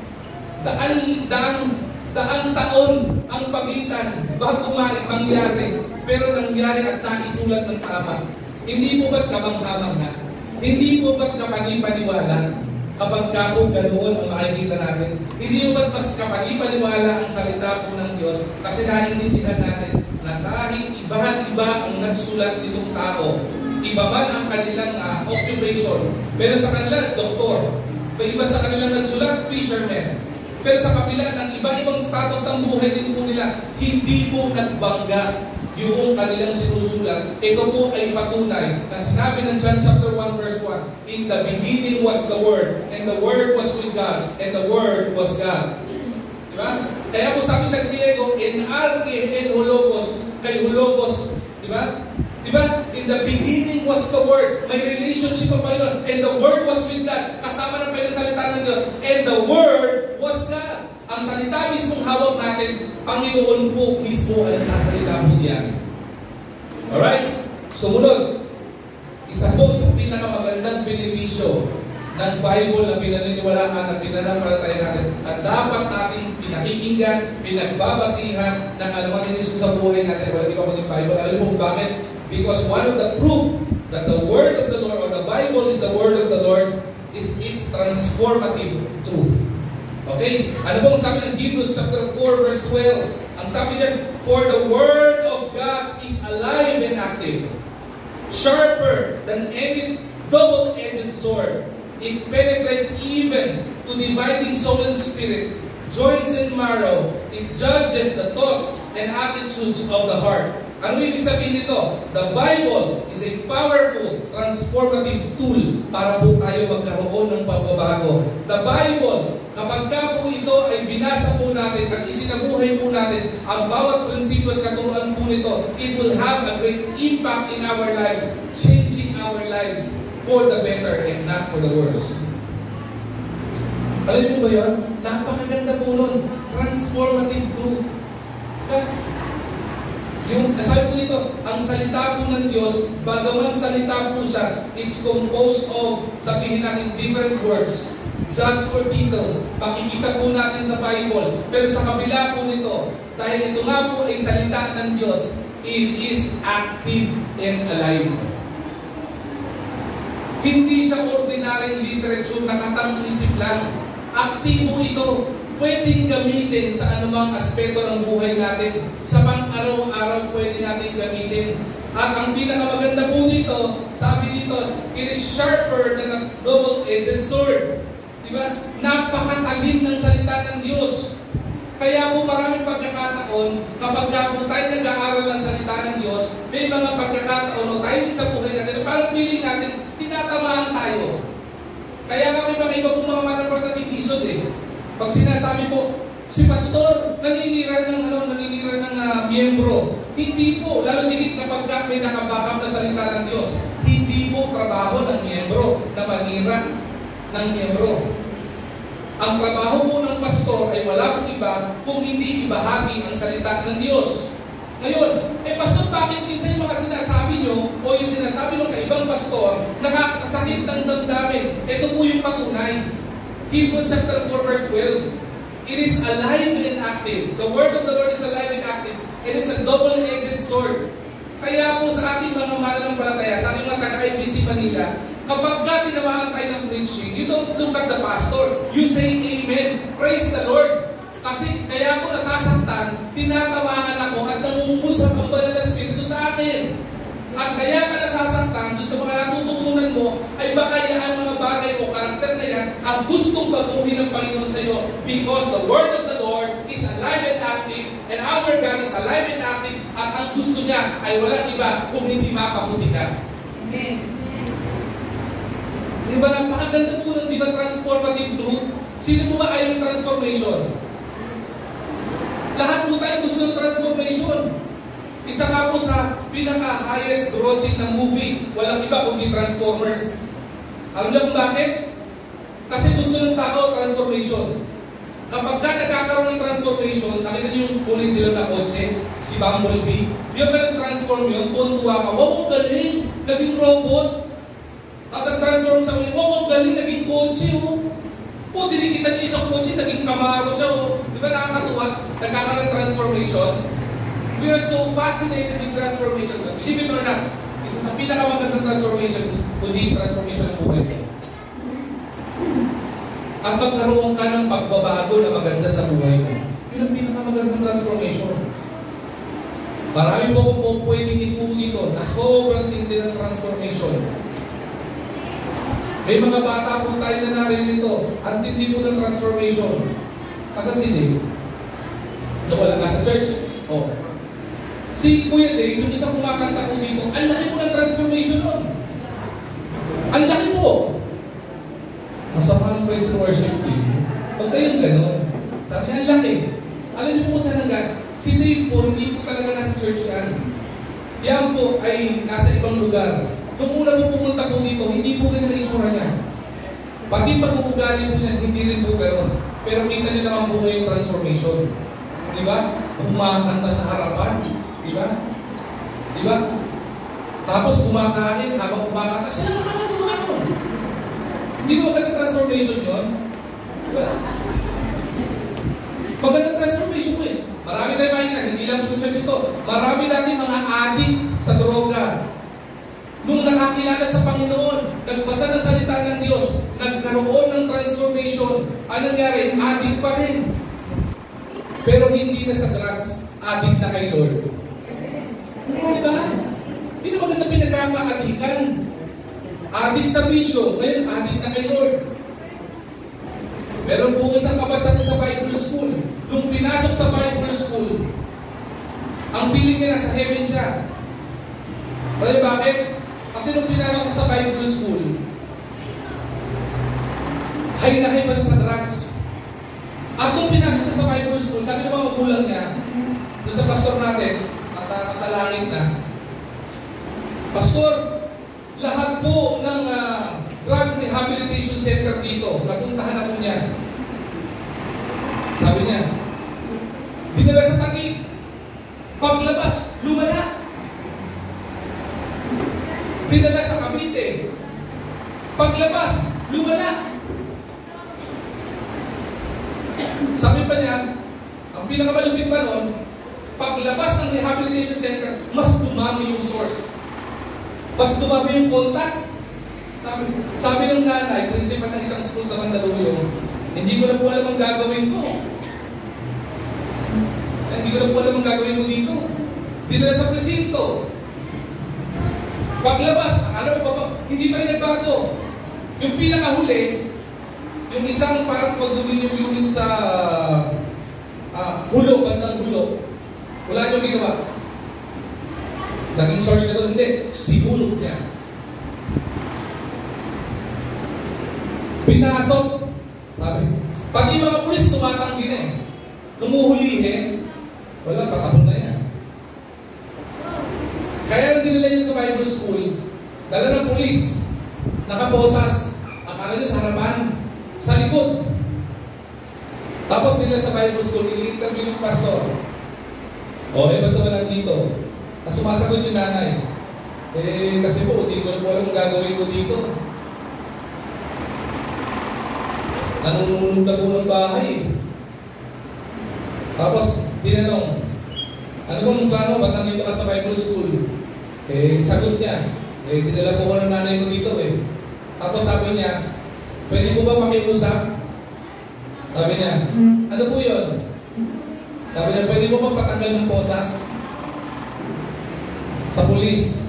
Daang taon ang pagitan bago mangyari. Pero nangyari at naisulat ng tama. Hindi po ba't kamanghamang na? Hindi po ba't kapanipaniwala? Kapag po ganoon ang makikita natin. Hindi po ba't mas kapanipaniwala ang salita po ng Diyos? Kasi naiintindihan natin na kahit iba-iba ang nagsulat nitong tao, iba man ang kanilang occupation, pero sa kanila, doktor. May iba sa kanilang nagsulat, fisherman. Pero sa kapila ng iba-ibang status ng buhay din po nila, hindi po nagbangga yung kanilang sinusulat. Ito po ay patunay na sinabi ng John chapter 1 verse 1, in the beginning was the Word, and the Word was with God, and the Word was God. Diba? Kaya po sabi sa Griego, en arche en hologos, kay hologos, diba? Diba? In the beginning was the Word. May relationship pa yun. And the Word was with God. Kasama ng salita ng Diyos. And the Word was God. Ang salita mismong hawak natin, Panginoon po mismo ang nagsasalita po diyan. Alright? Sumunod. Isa po sa pinakamagandang benepisyo ng Bible na pinaniniwalaan at pinanampalataya natin at dapat nating pinakikinggan, pinagbabasihan ng anuman din sa buhay natin. Wala iba kundi Bible. Alam mo bakit? Because one of the proof that the Word of the Lord or the Bible is the Word of the Lord is its transformative truth. Okay? Ano bang sabi ng Hebrews chapter 4 verse 12? Ang sabi niya, for the Word of God is alive and active, sharper than any double-edged sword. It penetrates even to dividing soul and spirit, joints and marrow. It judges the thoughts and attitudes of the heart. Ano ibig sabihin nito? The Bible is a powerful, transformative tool para po tayo magkaroon ng pagbabago. The Bible, kapag ka po ito ay binasa po natin at isinabuhay po natin ang bawat prinsipyo at katuruan po nito, it will have a great impact in our lives, changing our lives for the better and not for the worse. Alam mo ba yun? Napakaganda po nun. Transformative truth. Yung, sabi po dito, ang salita po ng Diyos, bagaman salita po siya, it's composed of, sabihin natin, different words. Just for details, makikita po natin sa Bible. Pero sa kabila po nito, dahil ito nga po ay salita ng Diyos, it is active and alive. Hindi siya ordinary literature na katang-isip lang. Aktibo ito. Pwedeng gamitin sa anumang aspeto ng buhay natin. Sa pang-araw-araw pwede natin gamitin. At ang pinakamaganda po dito, sabi dito, it is sharper than a double-edged sword. Diba? Napakatalim ng salita ng Diyos. Kaya po maraming pagkakataon, kapag po tayo nag-aaral ng salita ng Diyos, may mga pagkakataon o tayo sa buhay natin, parang feeling natin, tinatamaan tayo. Kaya nga may mga iba pong mga manaport at episode Pag sinasabi po, si pastor, naniniran ng miyembro. Hindi po, lalo tigit kapag may nakabakap na salita ng Diyos. Hindi po trabaho ng miyembro na manira ng miyembro. Ang trabaho po ng pastor ay wala pong iba kung hindi ibahagi ang salita ng Diyos. Ngayon, pastor, bakit minsan yung mga sinasabi nyo o yung sinasabi ng kaibang pastor nakakasakit ng damdamin? Ito po yung patunay. Hebrews chapter 4 verse 12. It is alive and active. The word of the Lord is alive and active. And it's a double-edged sword. Kaya po sa ating mga mananampalataya, sa ating mga taga-IBC Manila, kapag tinamaan tayo ng preaching, you don't look at the pastor. You say amen. Praise the Lord. Kasi kaya ako nasasaktan, tinatamaan ako at nangungusap ang banal na Espiritu sa akin. At kaya ka nasasaktan, sa mga natututunan mo, ay baka yan mga bagay o karakter na yan ang gustong baguhin ng Panginoon sa iyo. Because the word of the Lord is alive and active, and our God is alive and active, at ang gusto niya ay walang iba kung hindi mapabuti ka. Amen. Di ba napakaganda po ng transformative truth? Sino po ba ayaw ng transformation? Lahat po tayo gusto ng transformation. Isa nga po sa pinaka-highest grossing na movie, walang iba kundi Transformers. Alam niyo kung bakit? Kasi gusto ng tao transformation. Kapag nagkakaroon ng transformation, nakita niyo yung kulit nila na kotse, si Bumblebee. Di ba nag-transform yun? Tuwan-tuwa ka, wow, ang galing! Naging robot. Tapos ang-transform sa ulit, wow, ang galing! Naging kotse, oh. O, dinikita niyo isang kotse, naging Camaro siya, oh. Di ba nakakatuwa? Nagkakaroon ng transformation. We are so fascinated with transformation. But believe it or not, isa sa pinakamagandang transformation, kundi transformation ng buhay mo. Ang pagkaroon ka ng pagbabago na maganda sa buhay mo, yun ang pinakamagandang transformation. Marami po kung pwedeng itubo dito na sobrang tindi ng transformation. May mga bata po tayo na narinig ito. Ang tindi po ng transformation. Asa si Dave? Wala nasa church? Oh. Si Kuya Dave, yung isang kumakanta po dito, ang laki po ng transformation nun. Ang laki po. Masama ang praise and worship team. Huwag kayong gano'n. Sabi niya, ang laki. Alam niyo po saan hanggang? Si Dave po, hindi po talaga nasa church yan. Yan po ay nasa ibang lugar. Nung una po pumunta po dito, hindi po ganyan ang itsura niya. Pati pag-uugali po niya, hindi rin po gano'n. Pero kita niyo naman po yung transformation. Di ba? Kumakanta sa harapan. Di ba? Di ba? Tapos kumakain, habang kumakanta, sila nakakagawa nun. Hindi ba magandang transformation yun? Di ba? Magandang transformation po eh. Marami tayo makikita, hindi lang sa church ito. Marami natin mga adik sa droga. Nung nakakilala sa Panginoon, nagbasa ng salita ng Diyos, nagkaroon ng transformation. Anong nangyari? Adik pa rin. Pero hindi na sa drugs, adik na kay Lord. Diba? Hindi na maganda pinagkakaadikan. Adik sa bisyo, ngayon adik na kay Lord. Meron po isang kabasat sa Bible School. Nung pinasok sa Bible School, ang feeling niya nasa heaven siya. Alam bakit? Kasi nung pinasok sa Bible School, hay na hay pa siya sa drugs. At nung pinasok siya sa Bible School, sabi ng mga magulang niya, doon sa pastor natin, sa langit na, Pastor, lahat po ng drug rehabilitation center dito, napuntahan ako niya. Sabi niya, dinala sa Taguig, paglabas, lumala. Dinala sa Cavite, paglabas, lumala. Sabi pa niya, ang pinakamalupit pa nun, paglabas ng rehabilitation center, mas dumami yung source. Mas dumami yung contact. Sabi ng nanay, principal ng isang school sa Mandaluyong, hindi ko na po alam ang gagawin ko. Hindi ko na po alam ang gagawin ko dito. Dinala sa presinto. Paglabas, alam mo ba, hindi pa rin nagbago. Yung pinakahuli, yung isang parang pag-dominium unit sa hulo, bandang hulo, wala nyo ginawa. Naging source na doon, hindi. Sinulog niya. Pinasok. Sabi, pati mga pulis tumatanggi na eh. Lumuhulihin, wala, patapon na yan. Kaya nang dinala yun sa Bible School, dala ng pulis, nakaposas, akala nyo sa harapan, sa likod. Tapos nila sa Bible School, ini-interview ng pastor. Okay, ba't naman nandito? Tapos sumasagot yung nanay. Kasi po, hindi ko na po alam ang gagawin ko dito. Nanununog na po ng bahay. Tapos, tinanong, ano bang plano? Ba't nandito ka sa Bible School? Sagot niya, dinala po ko ng nanay ko dito eh. Tapos sabi niya, pwede po ba makiusap? Sabi niya, ano po yun? Sabi niya, pwede mo ba patanggal ng posas? Sa pulis.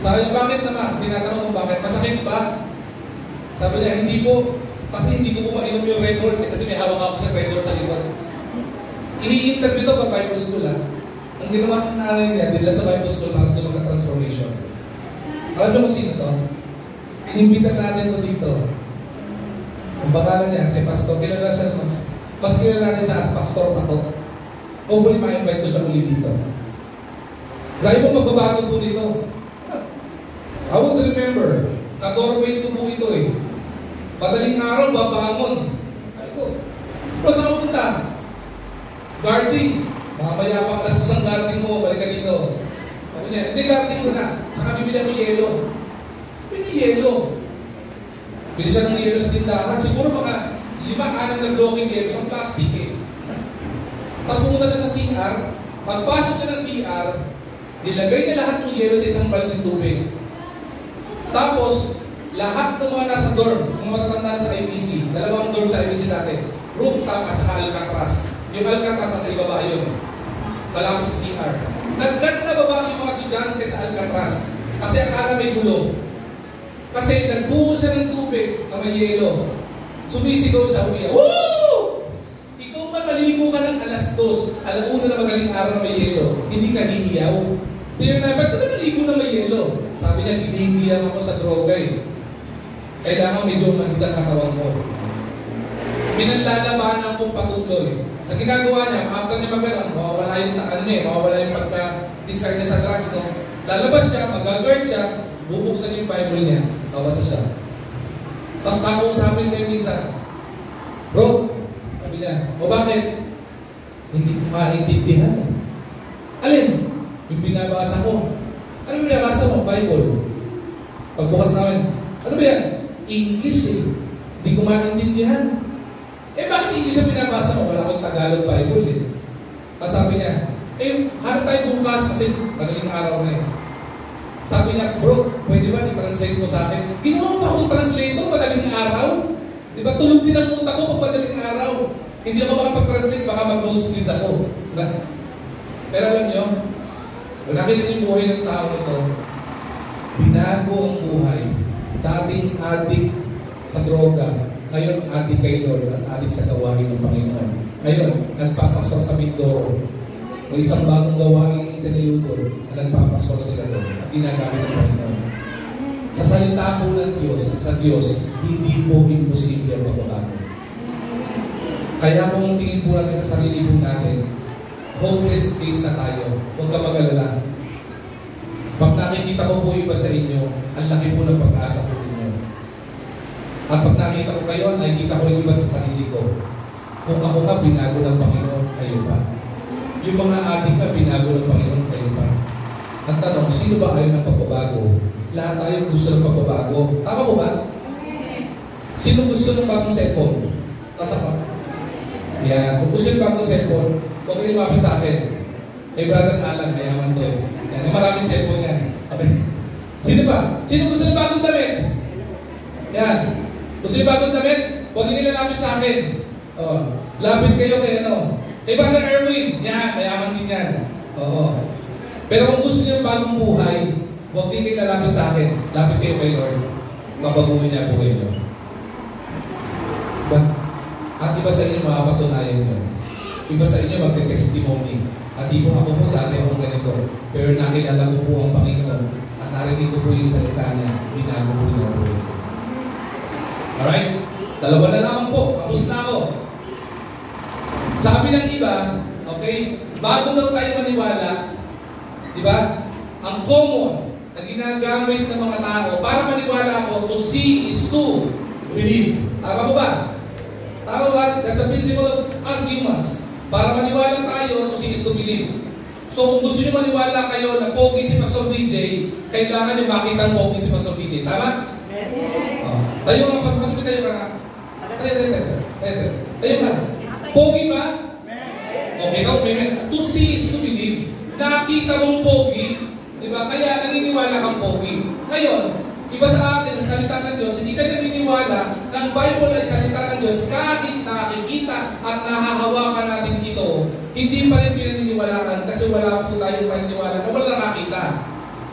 Sabi niya, bakit naman? Tinatanong ko bakit? Masakit ba? Sabi niya, hindi po. Kasi hindi ko po mainom yung Red Horse kasi may hawak ako sa Red Horse sa likod. Ini-interview ito pag Bible School Ang ginawa ng nanay niya, dinala sa Bible School para ito magka-transformation. Alam niyo kung sino ito? Inimbitan natin ito dito. Ang pangalan niya, si Pastor. Kilala siya, mas kilala niya siya as Pastor Pato. Hopefully, ma-invite ko siya uli dito. Dahil po magbabago po dito. I would remember, ka-doorway ko po ito eh. Madaling araw, babangon. Ay ko. Pero saan ko punta? Guarding. Mamaya pa alas ang guarding mo, balik ka dito. Sabi niya, hindi guarding ko na. Saka bibili ako yelo. Bili yelo. Bili siya ng yelo sa tindahan. Siguro mga 5-6 na blocking yelo sa plastic eh. Tapos pumunta siya sa CR. Pagpasok niya ng CR, nilagay niya lahat ng yelo sa isang balding tubig. Tapos, lahat ng mga nasa dorm, mga matatanda sa IBC, dalawang dorm sa IBC dati, rooftop at saka Alcatraz. Yung Alcatraz sa ibaba yun, malapit sa CR. Nagkat na baba yung mga estudyante sa Alcatraz kasi akala may gulo. Kasi nagbuho siya ng tubig na may yelo. Sumisigaw siya, umiyak. Woo! Ikaw ba maligo ka ng alas 2, alauna na magaling araw na may yelo, hindi ka hihiyaw? Tinanong, ba't ka ba naligo na may yelo? Sabi niya, ginigiyam ako sa droga eh. Kailangan medyo manidang katawan mo. Pinanlalabanan kong patuloy. Sa ginagawa niya, after niya magalang, mawawala yung pagka-desire niya sa drugs, no? Lalabas siya, mag-guard siya, bubuksan yung Bible niya, babasa siya. Tapos kakausapin kayo minsan, bro, sabi niya, o bakit? Hindi ko maintindihan. Alin? Yung binabasa ko. Ano binabasa mo? Bible. Pagbukas namin, ano ba yan? English eh. Hindi ko maintindihan. Bakit English ang binabasa mo? Wala akong Tagalog Bible eh. Tapos sabi niya, harap tayo bukas kasi madaling araw na eh. Sabi niya, bro, pwede ba i-translate mo sa akin? Ginawa pa akong translator madaling araw. Diba, tulog din ang utak ko pag madaling araw. Hindi ako makapag-translate, baka mag-nosebleed ako. Pero alam niyo, kung nakita niyo yung buhay ng tao ito, binago ang buhay. Dating adik sa droga, ngayon adik kay Lord at adik sa gawain ng Panginoon. Ngayon, nagpapastor sa Mindoro. May isang bagong gawain itinayo doon na nagpapastor sila doon at ginagamit ng Panginoon. Sa salita po ng Diyos at sa Diyos, hindi po imposible ang pagbabago. Kaya kung tingin po natin sa sarili po natin, hopeless case na tayo. Huwag ka mag-alala. Pag nakikita ko po iba sa inyo, ang laki po ng pag-asa po ninyo. At pag nakikita ko kayo, nakikita ko rin iba sa sarili ko. Kung ako nga, binago ng Panginoon, kayo pa. Yung mga ating ka, binago ng Panginoon, kayo pa. Ang tanong, sino ba ayaw ng pagbabago? Lahat tayo gusto ng pagbabago. Tama po ba? Sino gusto ng bagong cellphone? Tasa pa. Yan. Kung gusto ng bagong cellphone, huwag kayo lumapit sa akin. Kay Brother Alan, mayaman to eh. Yan. Maraming cellphone yan. Okay. Sino ba? Sino gusto ng bagong damit? Yan. Gusto ng bagong damit? Huwag kayo lumapit sa akin. Lapit kayo kay ano? Kay Brother Erwin. Yan. Mayaman din yan. Oo. Pero kung gusto niyo ng bagong buhay, huwag din kayo lalapit sa akin. Lapit kayo kay Lord. Mabaguhin niya buhay niyo. Diba? At iba sa inyo makapatunayan nyo. Iba sa inyo magte-testimony. At di ko ako po dati akong ganito. Pero nakilala ko po ang Panginoon. At narinig ko po yung salita niya. Binago po niya po. Alright? Dalawa na naman po. Tapos na ako. Sabi ng iba, okay, bago daw tayo maniwala, di ba? Ang common na ginagamit ng mga tao para maniwala ako, to see is to believe. Tama po ba? Tama ba? That's the principle of us humans. Para maniwala tayo, to see is to believe. So kung gusto nyo maniwala kayo na pogi si Pastor BJ, kailangan nyo makita ang pogi si Pastor BJ. Tama? Tayo nga, pagpasok tayo ka nga. Tayo ka. Pogi ba? Okay, ikaw, to see is to believe. Nakita mong pogi, di ba? Kaya naniniwala kang pogi. Ngayon, iba sa atin, sa salita ng Diyos, hindi tayo naniniwala ng Bible ay salita ng Diyos kahit nakikita at nahahawakan natin ito, hindi pa rin pinaniniwalaan kasi wala po tayong paniniwala na wala nakakita.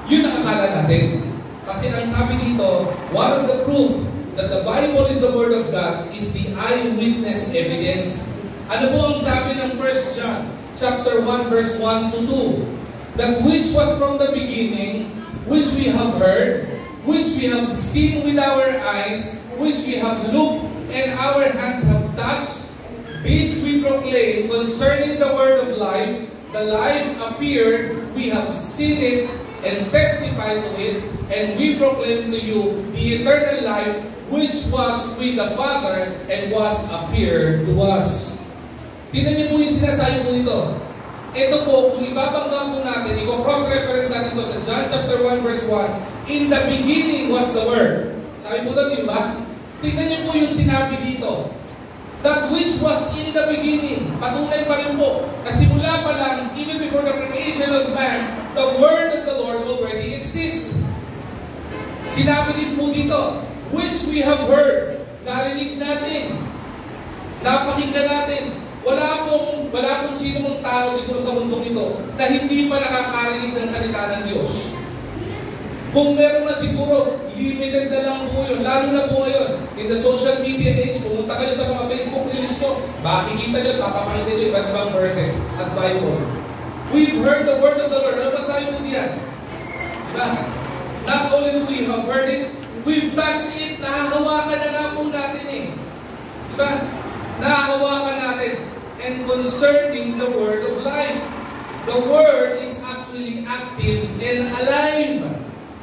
Yun ang akala natin. Kasi ang sabi dito, one of the proof that the Bible is the Word of God is the eyewitness evidence. Ano po ang sabi ng 1 John chapter 1 verse 1 to 2? That which was from the beginning, which we have heard, which we have seen with our eyes, which we have looked and our hands have touched, this we proclaim concerning the word of life. The life appeared, we have seen it and testified to it, and we proclaim to you the eternal life which was with the Father and was appeared to us. Tingnan niyo po yung sinasabi po dito. Ito po, kung ibabangga po natin, i-cross-reference natin ito sa John chapter 1 verse 1, in the beginning was the Word. Sabi po doon, di ba? Tingnan niyo po yung sinabi dito. That which was in the beginning. Patunay pa rin po. Kasimula pa lang, even before the creation of man, the Word of the Lord already exists. Sinabi din po dito, which we have heard. Narinig natin. Napakinggan natin. Wala pong wala kung sino mong tao siguro sa mundong ito na hindi pa nakakarinig ng salita ng Diyos. Kung meron na siguro, limited na lang po yun. Lalo na po ngayon, in the social media age, pumunta kayo sa mga Facebook reels ko, makikita nyo, papapakita nyo iba't ibang verses at Bible. We've heard the word of the Lord. Ano ba sabi po diyan? Diba? Not only do we have heard it, we've touched it. Nahahawakan na nga po natin eh. Diba? Nahahawakan natin. And concerning the word of life, the word is actually active and alive.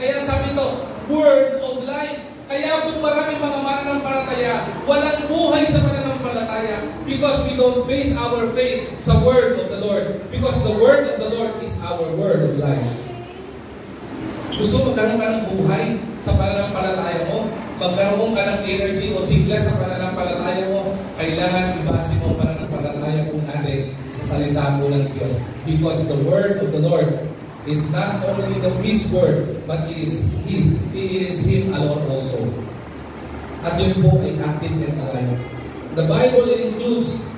Kaya sabi ito, word of life. Kaya po maraming mga mananampalataya, walang buhay sa mananampalataya because we don't base our faith sa word of the Lord. Because the word of the Lord is our word of life. Gusto magkaroon ka ng buhay sa pananampalataya mo? Magkaroon ka ng energy o sigla sa pananampalataya mo? Kailangan ibase mo ang pananampalataya po natin sa salita po ng Diyos. Because the word of the Lord is not only His word, but it is Him alone also. At yun po ay active and alive. The Bible includes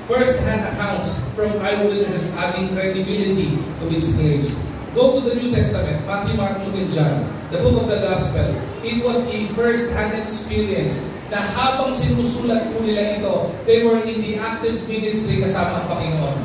first-hand accounts from eyewitnesses adding credibility to its claims. Go to the New Testament, Matthew, Mark, Luke, and John, the book of the Gospel. It was a first-hand experience na habang sinusulat po nila ito, they were in the active ministry kasama ang Panginoon.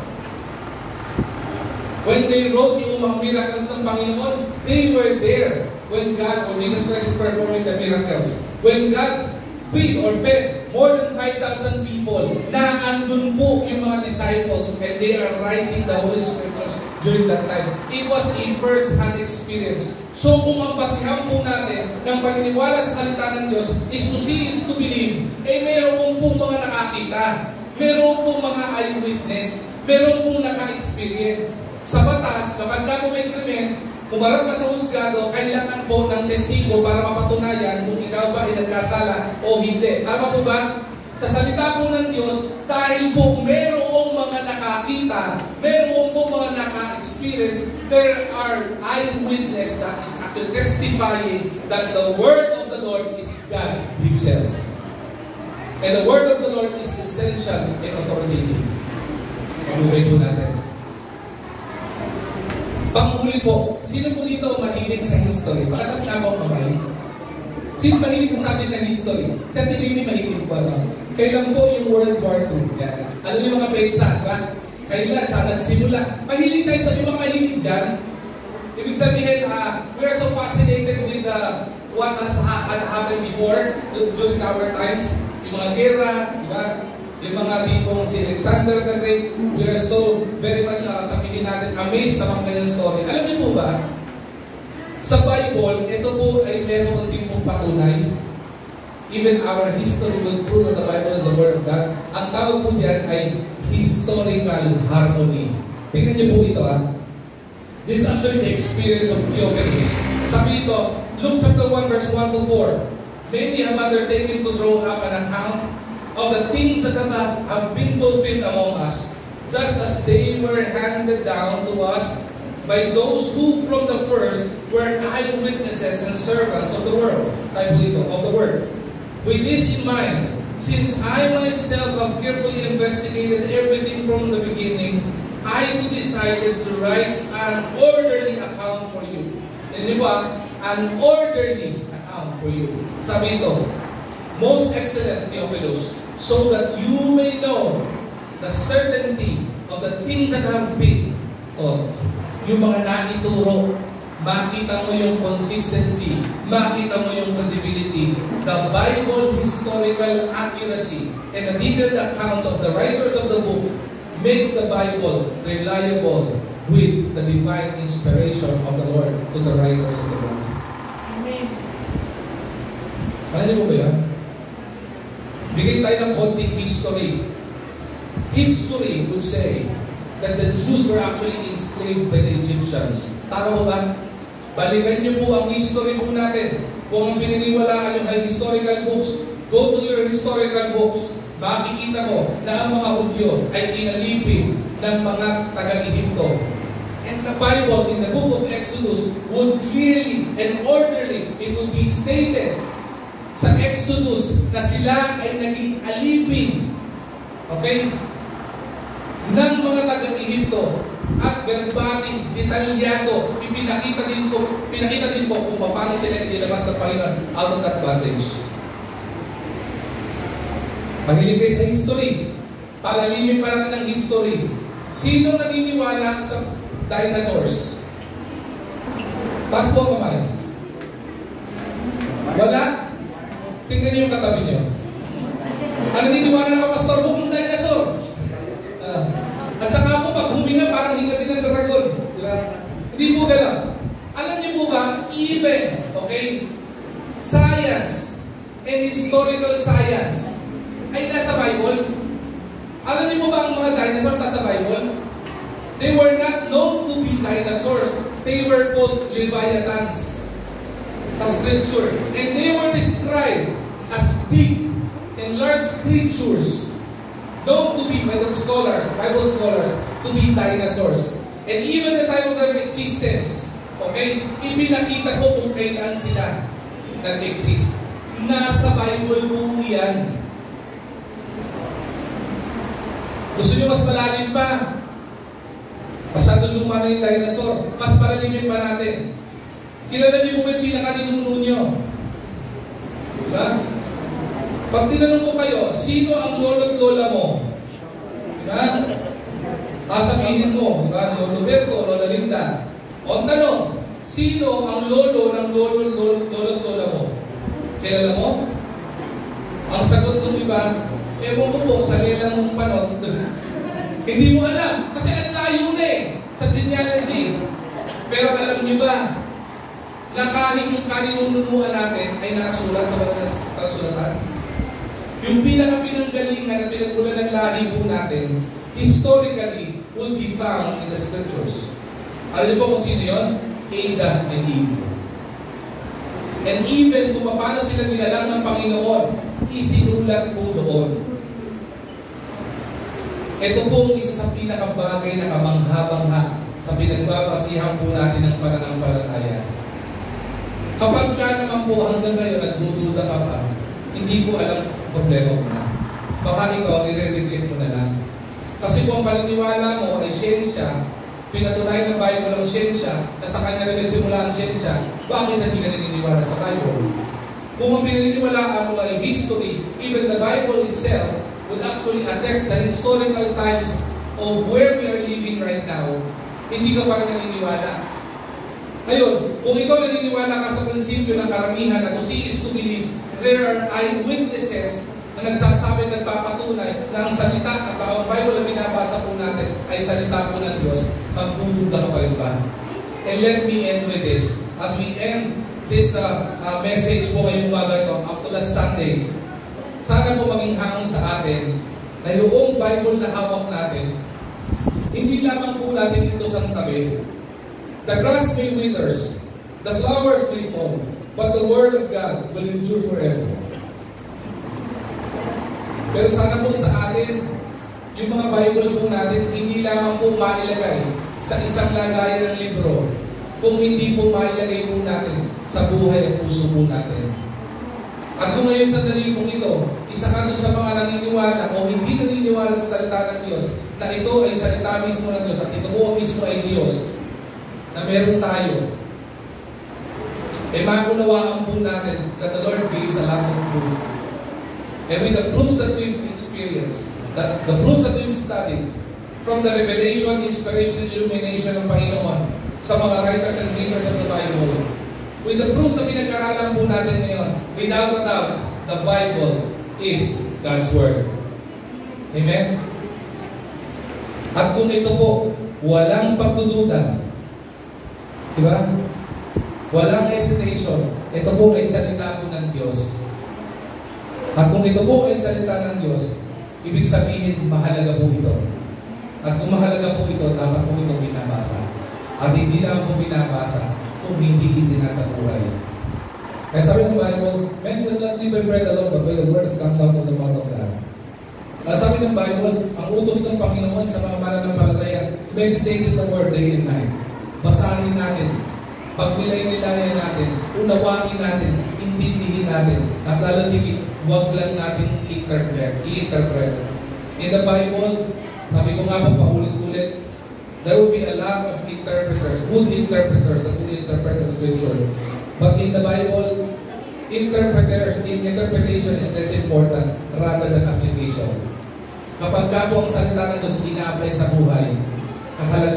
When they wrote yung mga miracles ng Panginoon, they were there when God or Jesus Christ is performing the miracles. When God fed more than 5,000 people, na andun po yung mga disciples and they are writing the Holy Scriptures during that time. It was a first-hand experience. So kung ang basihan po natin ng paniniwala sa salita ng Diyos is to see, is to believe, meron po mga nakakita, meron po mga eyewitness, meron po naka-experience. Sa batas, kapag ka po may krimen, kumarap ka sa husgado, kailangan po ng testigo para mapatunayan kung ikaw ba ay nagkasala o hindi. Tama po ba? Sa salita po ng Diyos, dahil po merong mga nakakita, merong po mga naka-experience, there are eyewitness that is actually testifying that the word of the Lord is God Himself. And the word of the Lord is essential and authoritative. Pag-uwi po natin. Panghuli po, sino po dito mahilig sa history? Pakatas nga po mahilig. Sino mahilig sa subject ng history? Sa TV mahilig po ano? Kailan po yung World War II? Yan. Ano yung mga pensa? Ba? Kailan? Saan nagsimula? Mahilig tayo sa yung mga mahilig dyan. Ibig sabihin, we are so fascinated with what has happened before during our times. Yung mga gera, di ba? Yung mga tipong si Alexander the Great, we are so very much, sabihin natin, amazed sa mga kanyang story. Alam niyo po ba, sa Bible, ito po ay meron din pong patunay. Even our history will prove that the Bible is the Word of God. Ang tawag po diyan ay historical harmony. Tingnan niyo po ito This is actually the experience of Theophilus. Sabi ito, Luke chapter 1 verse 1 to 4. Many have undertaken to draw up an account of the things that have been fulfilled among us, just as they were handed down to us by those who from the first were eyewitnesses and servants of the world, of the word. With this in mind, since I myself have carefully investigated everything from the beginning, I decided to write an orderly account for you. Di ba? An orderly account for you. Sabi ito, most excellent Theophilus, so that you may know the certainty of the things that have been taught. Yung mga naituro, makita mo yung consistency, makita mo yung credibility, the Bible historical accuracy, and the detailed accounts of the writers of the book makes the Bible reliable with the divine inspiration of the Lord to the writers of the book. Amen. Alam niyo po ba yan? Bigay tayo ng konting history. History would say that the Jews were actually enslaved by the Egyptians. Tama mo ba? Balikan niyo po ang history po natin. Kung ang pininiwalaan niyo ay historical books, go to your historical books. Makikita mo na ang mga Hudyo ay inalipin ng mga taga-Egypto. And the Bible in the book of Exodus would clearly and orderly, it would be stated sa Exodus na sila ay naging alipin. Okay? ng mga taga-Ehipto at verbatim, detalyado, pinakita din po kung paano sila inilabas ng Panginoon out of that bondage. Mahilig kayo sa history. Palalimin pa natin ang history. Sino naniniwala sa dinosaurs? Taas po ang kamay. Wala? Tingnan niyo yung katabi niyo. Ano naniniwala na Pastor Book ng dinosaur? At saka po pag huminga parang hinga din ng dragon. Diba? Hindi po gano'n. Alam niyo po ba, even, okay, science and historical science ay nasa Bible. Alam niyo po ba ang mga dinosaurs nasa Bible? They were not known to be dinosaurs. They were called leviathans sa scripture. And they were described as big and large creatures known to be by the scholars, Bible scholars, to be dinosaurs. And even the time of their existence, okay, ipinakita ko kung kailan sila nag-exist. Nasa Bible po yan. Gusto nyo mas malalim pa? Masyadong luma na yung dinosaur. Mas palalimin pa natin. Kilala niyo mo yung pinakaninuno nyo. Diba? Pag tinanong ko kayo, sino ang lolo at lola mo? Diba? Sasabihin mo, diba? Lolo Berto, Lola Linda. O ang tanong, sino ang lolo ng lolo at lola mo? Kilala mo? Ang sagot ng iba, ewan ko po, sa lelang mong panot, hindi mo alam. Kasi ang layo na sa genealogy. Pero alam niyo ba, na kahit yung kaninununuan natin ay nakasulat sa mga kasulatan? Yung pinaka-pinanggalingan at pinagmulan ng lahi po natin, historically, will be found in the scriptures. Alam niyo po kung sino yun? Adam and Eve. And even kung paano sila nilalang ng Panginoon, isinulat po doon. Ito po isa sa pinakabagay na kamangha-mangha sa pinagbabasihan po natin ng pananampalataya. Kapag ka naman po hanggang ngayon nagdududa ka pa, hindi ko alam problema mo na. Baka ikaw, nire-reject mo na lang. Kasi kung ang paniniwala mo ay siyensya, pinatunayan ng Bible ang siyensya, na sa kanya rin simula ang siyensya, bakit hindi ka naniniwala sa Bible? Kung ang pinaniniwalaan mo ay history, even the Bible itself would actually attest the historical times of where we are living right now, hindi ka pa rin naniniwala. Ngayon, kung ikaw naniniwala ka sa prinsipyo ng karamihan na to see is to believe, there are eyewitnesses na nagsasabi, nagpapatunay na ang salita at ang Bible na binabasa po natin ay salita po ng Diyos, magdududa ka pa rin ba? And let me end with this. As we end this message po ngayong umaga ito, up to last Sunday, sana po maging hangon sa atin na yung Bible na hawak natin, hindi lamang po natin ito sa tabi. The grass may withers, the flowers may fall, but the Word of God will endure forever. Pero sana po sa atin, yung mga Bible po natin, hindi lamang po mailagay sa isang lagayan ng libro, kung hindi po mailagay po natin sa buhay at puso po natin. At kung ngayon sa dali kong ito, isa ka doon sa mga naniniwala o hindi naniniwala sa salita ng Diyos, na ito ay salita mismo ng Diyos at ito po mismo ay Diyos, na meron tayo, maunawaan po natin that the Lord gives a lot of proof. And with the proofs that we've experienced, the proofs that we've studied, from the revelation, inspiration, and illumination ng Panginoon sa mga writers and readers of the Bible, with the proofs na pinag-aralan po natin ngayon, without a doubt, the Bible is God's Word. Amen? At kung ito po, walang pagdududa, diba? Walang hesitation, ito po ay salita po ng Diyos. At kung ito po ay salita ng Diyos, ibig sabihin, mahalaga po ito. At kung mahalaga po ito, dapat po ito binabasa. At hindi lang po binabasa kung hindi isinasabuhay. Kaya sabi ng Bible, men shall not live by bread alone, but by the word that comes out of the mouth of God. Sabi ng Bible, ang utos ng Panginoon sa mga mananampalataya, meditate in the word day and night. Basahin natin, pagbilay-nilayan natin, unawain natin, intindihin natin, at lalo tigit, huwag lang natin i-interpret. In the Bible, Sabi ko nga po, paulit-ulit, there will be a lot of interpreters, good interpreters that will interpret the scripture. But in the Bible, interpretation is less important rather than application. Kapag ka po ang salita ng Diyos ina-apply sa buhay,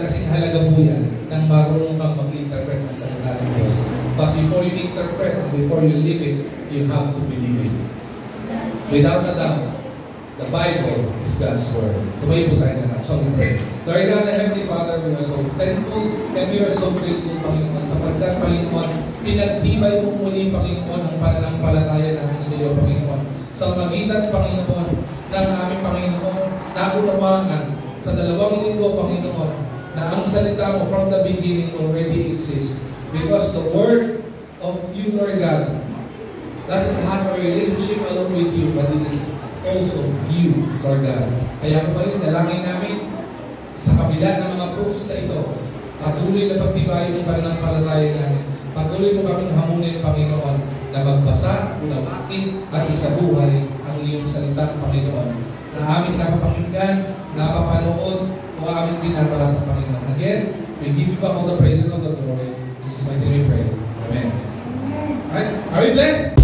kasing halaga po yan nang marunong kang mag-interpret ng salita ng Diyos. But before you interpret, before you live it, you have to believe it. Without a doubt, the Bible is God's Word. Tumayo po tayo na. So we pray. Lord God, Heavenly Father, we are so thankful and we are so grateful, Panginoon, sapagkat, Panginoon, pinagtibay mo muli, Panginoon, ang pananampalataya namin sa iyo, Panginoon. Sa magitan, Panginoon, ng aming Panginoon, naunawaan sa 2 linggo, Panginoon, na ang salita mo from the beginning already exists. Because the Word of you, Lord God, doesn't have a relationship alone with you, but it is also you, Lord God. Kaya po kayo, dalangin namin sa kabila ng mga proofs na ito, patuloy na pagtibayin ng pananampalataya namin. Patuloy mo kaming hamunin, Panginoon, na magbasa, unawain, at isabuhay ang iyong salita, Panginoon, na aming napapakinggan, napapanood, o aming binabasa, Panginoon. Again, we give you back all the praise and all the glory. In Jesus' mighty name we pray. Amen. Alright? Are we blessed?